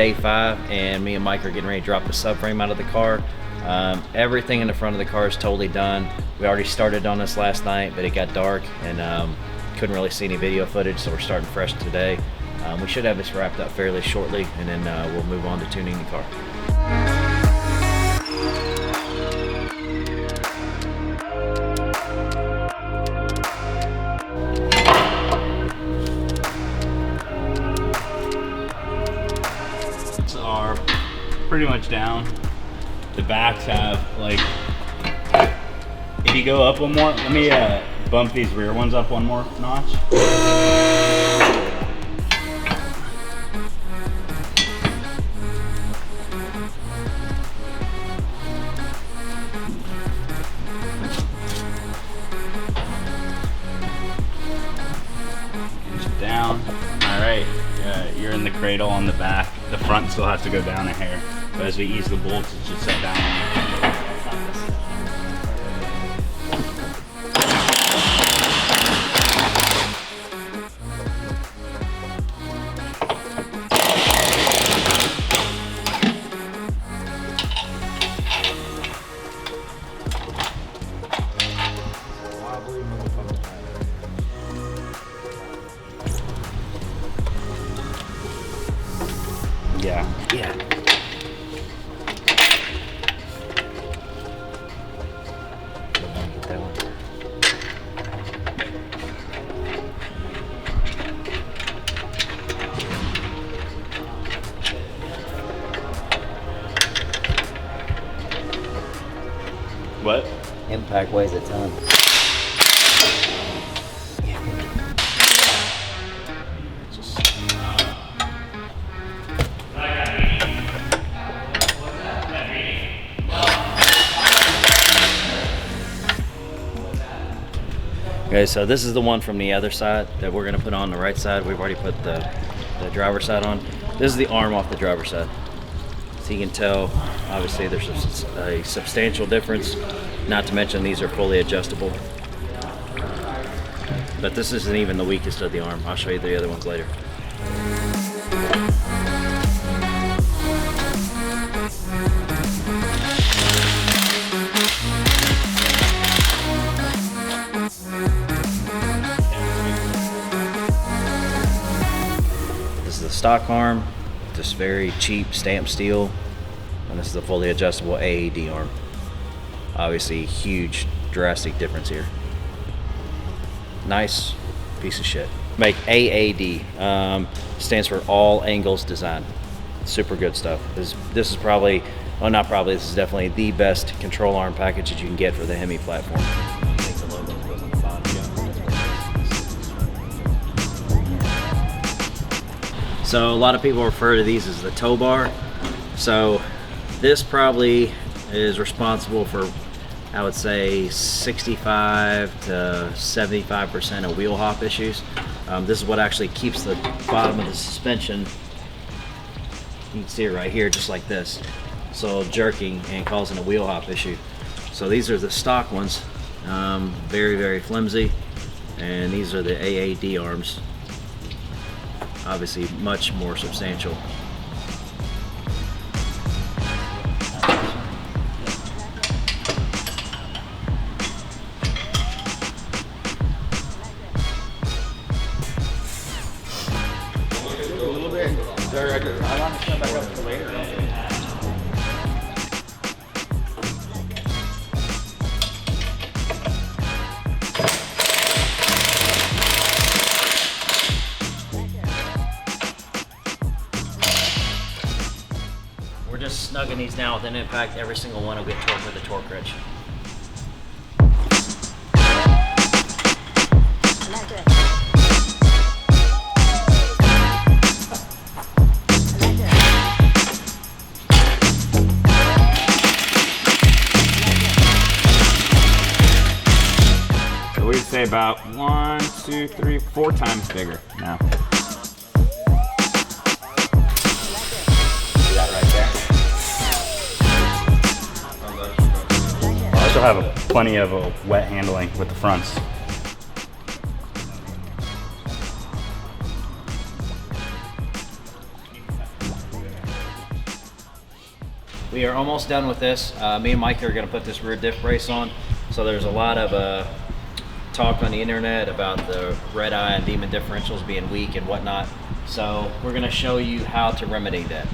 day 5, and me and Mike are getting ready to drop the subframe out of the car. Everything in the front of the car is totally done. We already started on this last night, but it got dark and couldn't really see any video footage, so we're starting fresh today. We should have this wrapped up fairly shortly, and then we'll move on to tuning the car. Are pretty much down. The backs have, like, if you go up one more, let me bump these rear ones up one more notch. Down. All right, you're in the cradle on the back. The front still has to go down a hair, but as we ease the bolts, it should set down. Yeah. What? Impact weighs a ton. Okay, so this is the one from the other side that we're gonna put on the right side. We've already put the driver's side on. This is the arm off the driver's side. So you can tell, obviously there's a substantial difference, not to mention these are fully adjustable. But this isn't even the weakest of the arm. I'll show you the other ones later. Stock arm, just very cheap stamped steel, and this is a fully adjustable AAD arm. Obviously huge drastic difference here. Nice piece of shit. Make AAD, stands for all angles design. Super good stuff. This is probably, well, not probably, this is definitely the best control arm package that you can get for the Hemi platform. So a lot of people refer to these as the tow bar. So this probably is responsible for, I would say, 65 to 75% of wheel hop issues. This is what actually keeps the bottom of the suspension, you can see it right here, just like this. So jerking and causing a wheel hop issue. So these are the stock ones, very, very flimsy. And these are the AAD arms. Obviously much more substantial. Just snugging these down with an impact. Every single one will get torqued with a torque wrench. So we'd say about 1, 2, 3, 4 times bigger now. I still have plenty of wet handling with the fronts. we are almost done with this. Me and Mike are going to put this rear diff brace on. So there's a lot of talk on the internet about the Redeye and Demon differentials being weak and whatnot. So we're going to show you how to remedy that.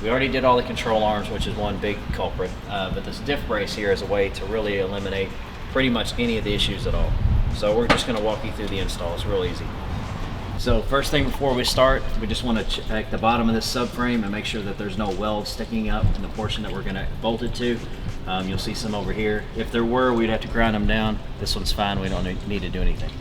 We already did all the control arms, which is one big culprit, but this diff brace here is a way to really eliminate pretty much any of the issues at all. So we're just going to walk you through the install. It's real easy. So first thing before we start, we just want to check the bottom of this subframe and make sure that there's no weld sticking up in the portion that we're going to bolt it to. You'll see some over here. If there were, we'd have to grind them down. This one's fine. We don't need to do anything.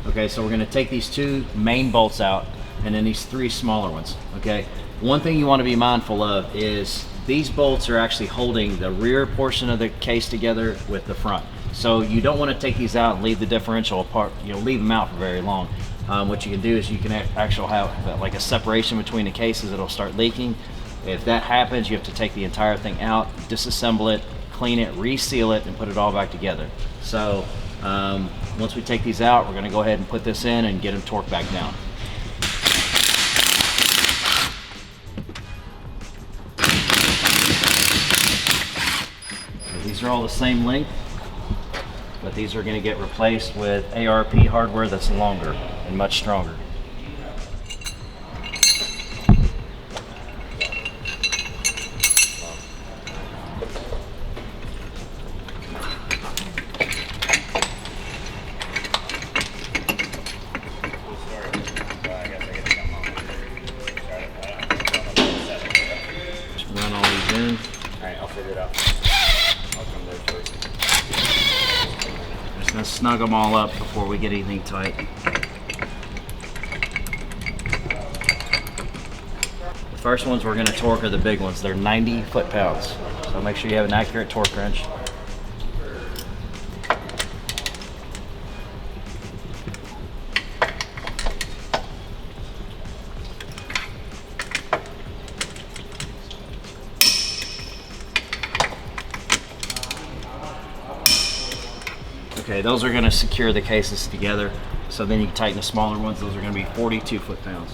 Okay, so we're going to take these 2 main bolts out and then these 3 smaller ones. Okay, one thing you want to be mindful of is these bolts are actually holding the rear portion of the case together with the front. So you don't want to take these out and leave the differential apart, leave them out for very long. What you can do is you can actually have like a separation between the cases. It'll start leaking. If that happens, you have to take the entire thing out, disassemble it, clean it, reseal it, and put it all back together. So once we take these out, we're going to go ahead and put this in and get them torqued back down. So these are all the same length, but these are going to get replaced with ARP hardware that's longer and much stronger. Just run all these in. Alright, I'll figure it out. I'll come there first. Just gonna snug them all up before we get anything tight. The first ones we're gonna torque are the big ones. They're 90 foot-pounds. So make sure you have an accurate torque wrench. Okay, those are going to secure the cases together. So then you can tighten the smaller ones. Those are going to be 42 foot-pounds.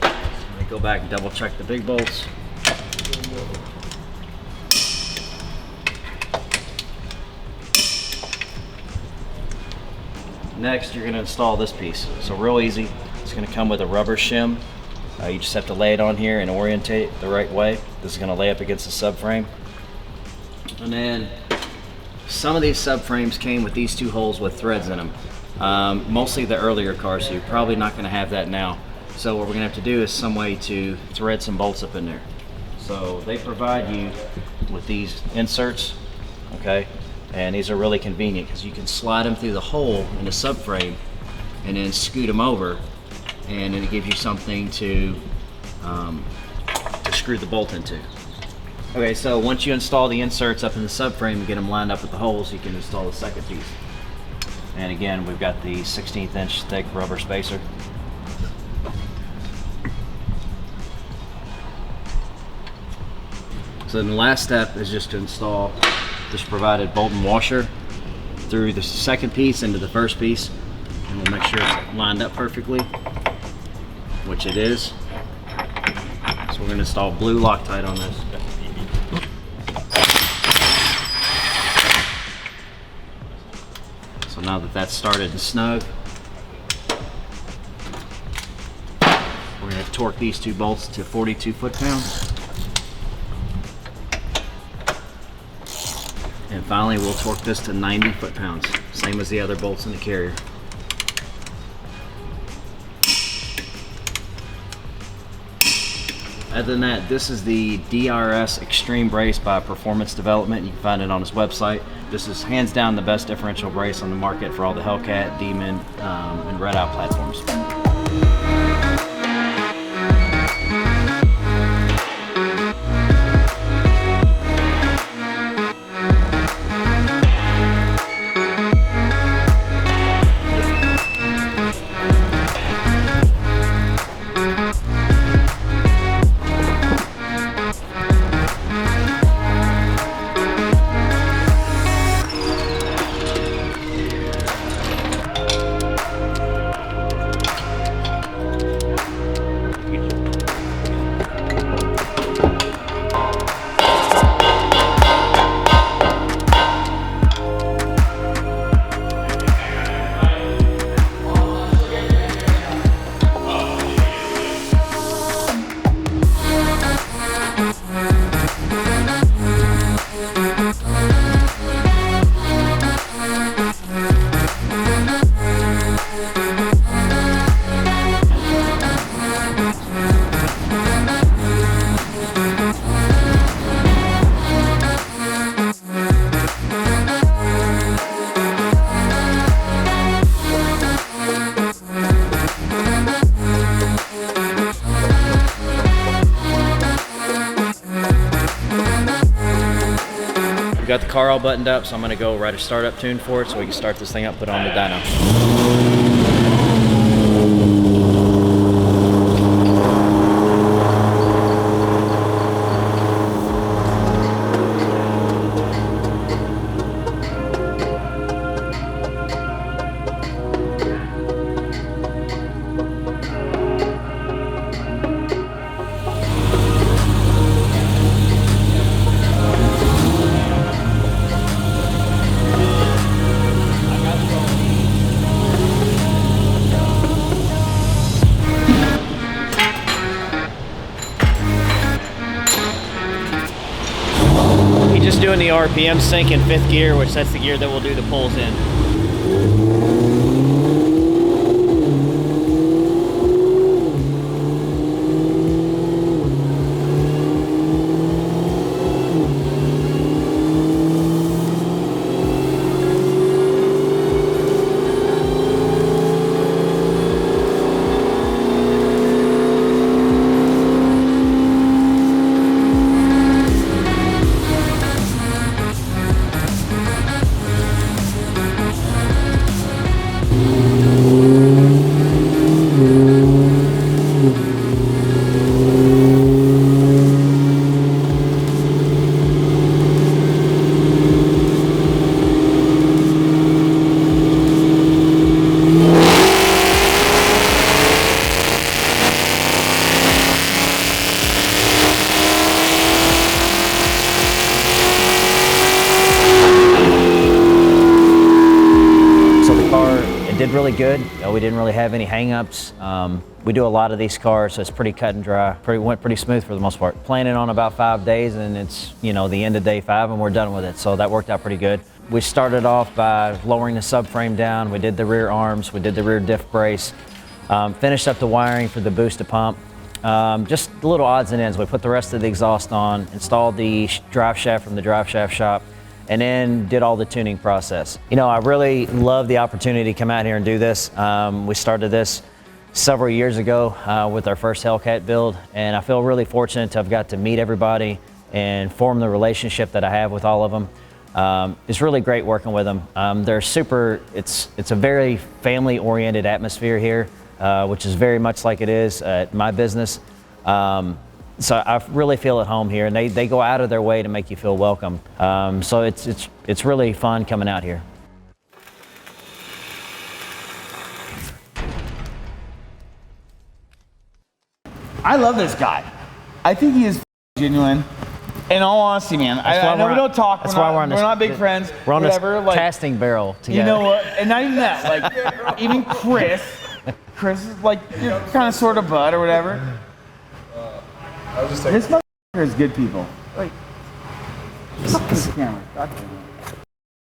Let me go back and double check the big bolts. Next, you're going to install this piece. So real easy. It's going to come with a rubber shim. You just have to lay it on here and orientate the right way. This is going to lay up against the subframe. And then some of these subframes came with these 2 holes with threads in them. Mostly the earlier cars, so you're probably not going to have that now. So what we're going to have to do is some way to thread some bolts up in there. So they provide you with these inserts, okay? And these are really convenient because you can slide them through the hole in the subframe and then scoot them over, and then it gives you something to screw the bolt into. Okay, so once you install the inserts up in the subframe and get them lined up with the holes, you can install the second piece. And again, we've got the 16th inch thick rubber spacer. So then the last step is just to install this provided bolt and washer through the second piece into the first piece, and we'll make sure it's lined up perfectly, which it is. So we're going to install blue Loctite on this. So now that that's started and snug, we're going to torque these 2 bolts to 42 foot-pounds. And finally, we'll torque this to 90 foot-pounds, same as the other bolts in the carrier. Other than that, this is the DRS Extreme Brace by Performance Development. You can find it on his website. This is hands down the best differential brace on the market for all the Hellcat, Demon, and Redeye platforms. car all buttoned up, so I'm gonna go write a startup tune for it so we can start this thing up, put it on the dyno. Just doing the RPM sync in 5th gear, which that's the gear that we'll do the pulls in. Did really good. We didn't really have any hang-ups. We do a lot of these cars, so it's pretty cut and dry. Went pretty smooth for the most part. Planning on about 5 days, and it's the end of day 5, and we're done with it. So that worked out pretty good. We started off by lowering the subframe down. We did the rear arms. We did the rear diff brace. Finished up the wiring for the boosted pump. Just little odds and ends. We put the rest of the exhaust on, installed the drive shaft from the drive shaft shop, and then did all the tuning process. I really love the opportunity to come out here and do this. We started this several years ago with our first Hellcat build, and I feel really fortunate to have got to meet everybody and form the relationship that I have with all of them. It's really great working with them. They're super, it's a very family-oriented atmosphere here, which is very much like it is at my business. So I really feel at home here, and they go out of their way to make you feel welcome. So it's really fun coming out here. I love this guy. I think he is genuine. In all honesty, man, I know we don't talk. We're not big friends. We're on whatever, this casting barrel together. You know what? And not even that. Like even Chris is like kind of sort of bud or whatever. This motherfucker is good people. Like, fuck this camera. God damn it.